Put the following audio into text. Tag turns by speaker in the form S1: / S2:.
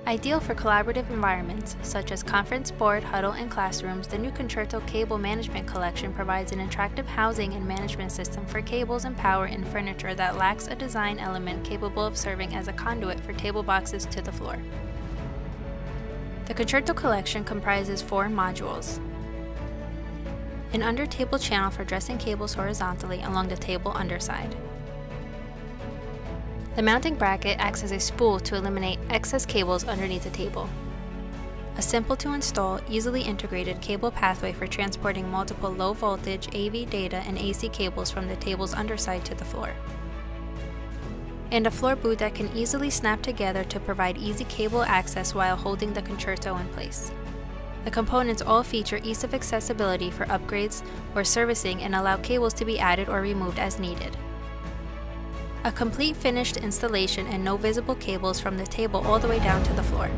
S1: Ideal for collaborative environments, such as conference board, huddle, and classrooms, the new Concertto Cable Management Collection provides an attractive housing and management system for cables and power in furniture that lacks a design element capable of serving as a conduit for table boxes to the floor. The Concertto collection comprises 4 modules: an under-table channel for dressing cables horizontally along the table underside. The mounting bracket acts as a spool to eliminate excess cables underneath the table. A simple-to-install, easily integrated cable pathway for transporting multiple low-voltage AV data and AC cables from the table's underside to the floor. And a floor boot that can easily snap together to provide easy cable access while holding the Concertto in place. The components all feature ease of accessibility for upgrades or servicing and allow cables to be added or removed as needed. A complete finished installation and no visible cables from the table all the way down to the floor.